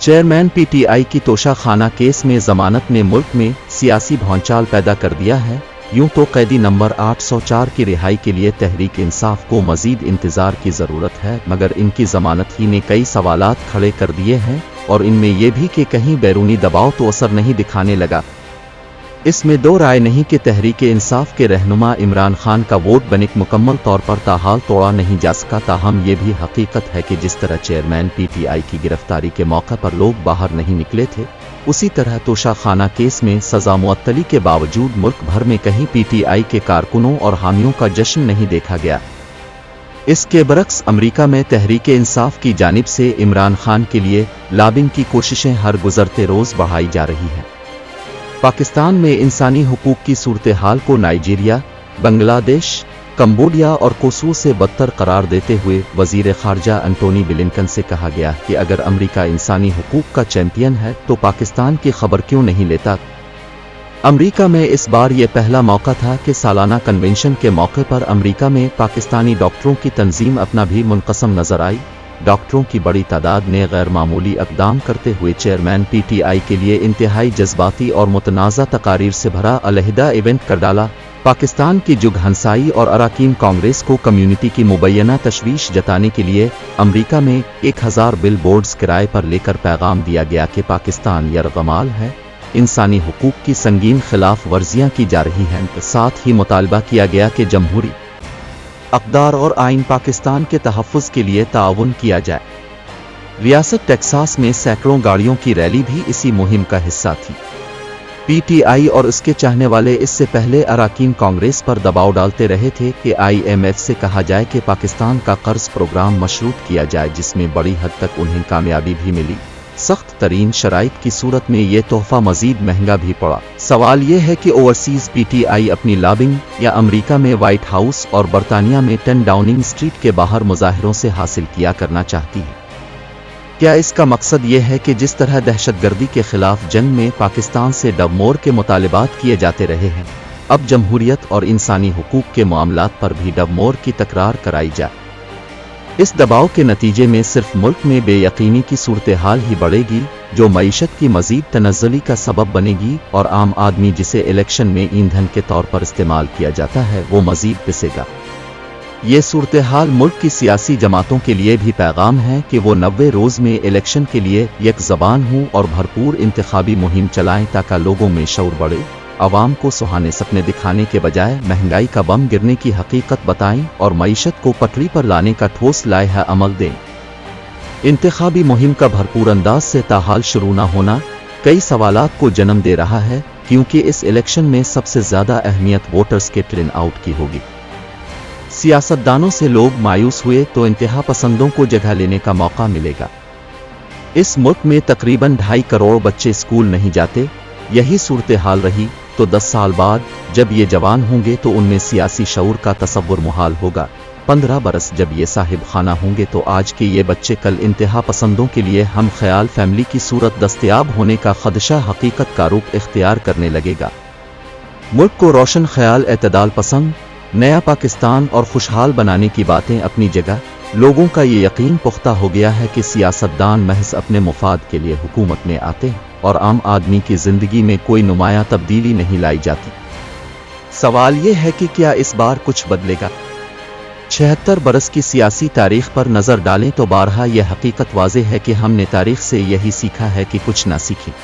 Chairman PTI की Toshakhana case में जमानत ने मुल्क में सियासी भौंचाल पैदा कर दिया है। यूं तो कैदी नंबर 804 की रिहाई के लिए तहरीक इंसाफ को मजीद इंतजार की जरूरत है, मगर इनकी जमानत ही ने कई सवालात खड़े कर दिए हैं और इनमें यह भी कि कहीं बैरूनी दबाव तो असर नहीं दिखाने लगा। इसमें दो राय नहीं कि तहरीक इंसाफ के रहनुमा इमरान खान का वोट बैंक मुकम्मल तौर पर ताहाल तोड़ा नहीं जा सका। ताहम ये भी हकीकत है कि जिस तरह चेयरमैन पीटीआई की गिरफ्तारी के मौके पर लोग बाहर नहीं निकले थे, उसी तरह तोशाखाना केस में सजा मुअत्तली के बावजूद मुल्क भर में कहीं पीटीआई के कारकुनों और हामियों का जश्न नहीं देखा गया। इसके बरक्स अमेरिका में तहरीक इंसाफ की जानिब से इमरान खान के लिए लॉबिंग की कोशिशें हर गुजरते रोज बढ़ाई जा रही हैं। पाकिस्तान में इंसानी हुकूक की सूरत हाल को नाइजीरिया, बांग्लादेश, कंबोडिया और कोसोवो से बदतर करार देते हुए वजीर खारजा एंटोनी ब्लिंकन से कहा गया कि अगर अमेरिका इंसानी हुकूक का चैंपियन है तो पाकिस्तान की खबर क्यों नहीं लेता। अमेरिका में इस बार यह पहला मौका था कि सालाना कन्वेंशन के मौके पर अमेरिका में पाकिस्तानी डॉक्टरों की तंजीम अपना भी मुनक़सम नजर आई। डॉक्टरों की बड़ी तादाद ने गैर मामूली इक़दाम करते हुए चेयरमैन पीटीआई के लिए इंतहाई जज्बाती और मुतनाज़ा तकारीर से भरा अलहदा इवेंट कर डाला। पाकिस्तान की जुग हंसाई और अराकीन कांग्रेस को कम्युनिटी की मुबैना तशवीश जताने के लिए अमेरिका में 1000 बिल बोर्ड्स किराए पर लेकर पैगाम दिया गया कि पाकिस्तान यरगमाल है, इंसानी हुकूक की संगीन खिलाफ वर्जियाँ की जा रही हैं। साथ ही मुतालबा किया गया कि जमहूरी अक़दार और आइन पाकिस्तान के तहफ़्फ़ुज़ के लिए ताउन किया जाए। रियासत टेक्सास में सैकड़ों गाड़ियों की रैली भी इसी मुहिम का हिस्सा थी। पीटीआई और उसके चाहने वाले इससे पहले अराकीन कांग्रेस पर दबाव डालते रहे थे कि IMF से कहा जाए कि पाकिस्तान का कर्ज प्रोग्राम मशरूत किया जाए, जिसमें बड़ी हद तक उन्हें कामयाबी भी मिली। सख्त तरीन शराइत की सूरत में ये तोहफा मजीद महंगा भी पड़ा। सवाल ये है कि ओवरसीज पीटीआई अपनी लॉबिंग या अमेरिका में व्हाइट हाउस और बरतानिया में 10 डाउनिंग स्ट्रीट के बाहर मुजाहिरों से हासिल किया करना चाहती है। क्या इसका मकसद ये है कि जिस तरह दहशतगर्दी के खिलाफ जंग में पाकिस्तान से डबमोर के मुतालिबात किए जाते रहे हैं, अब जमहूरियत और इंसानी हुकूक के मामलात पर भी डबमोर की तकरार कराई जाए। इस दबाव के नतीजे में सिर्फ मुल्क में बेयकीनी की सूरत हाल ही बढ़ेगी, जो मईशत की मजीद तनज़्ज़ुली का सबब बनेगी और आम आदमी जिसे इलेक्शन में ईंधन के तौर पर इस्तेमाल किया जाता है वो मजीद पिसेगा। ये सूरत हाल मुल्क की सियासी जमातों के लिए भी पैगाम है कि वो 90 रोज़ में इलेक्शन के लिए एक ज़बान हों और भरपूर इंतखाबी मुहिम चलाएं ताकि लोगों में शऊर बढ़े, अवाम को सुहाने सपने दिखाने के बजाय महंगाई का बम गिरने की हकीकत बताएं और मईशत को पटरी पर लाने का ठोस लायहा अमल दें। इंतखाबी मुहिम का भरपूर अंदाज से ताहाल शुरू न होना कई सवालात को जन्म दे रहा है, क्योंकि इस इलेक्शन में सबसे ज्यादा अहमियत वोटर्स के टर्न आउट की होगी। सियासतदानों से लोग मायूस हुए तो इंतहा पसंदों को जगह लेने का मौका मिलेगा। इस मुल्क में तकरीबन 2.5 करोड़ बच्चे स्कूल नहीं जाते। यही सूरत हाल रही तो 10 साल बाद जब ये जवान होंगे तो उनमें सियासी शऊर का तसव्वुर मुहाल होगा। 15 बरस जब ये साहिब खाना होंगे तो आज के ये बच्चे कल इंतहा पसंदों के लिए हम ख्याल फैमिली की सूरत दस्तयाब होने का खदशा हकीकत का रूप इख्तियार करने लगेगा। मुल्क को रोशन ख्याल, एतदाल पसंद, नया पाकिस्तान और खुशहाल बनाने की बातें अपनी जगह, लोगों का ये यकीन पुख्ता हो गया है कि सियासतदान महज अपने मुफाद के लिए हुकूमत में आते हैं और आम आदमी की जिंदगी में कोई नुमाया तब्दीली नहीं लाई जाती। सवाल ये है कि क्या इस बार कुछ बदलेगा। 76 बरस की सियासी तारीख पर नजर डालें तो बारहा यह हकीकत वाज़ेह है कि हमने तारीख से यही सीखा है कि कुछ ना सीखें।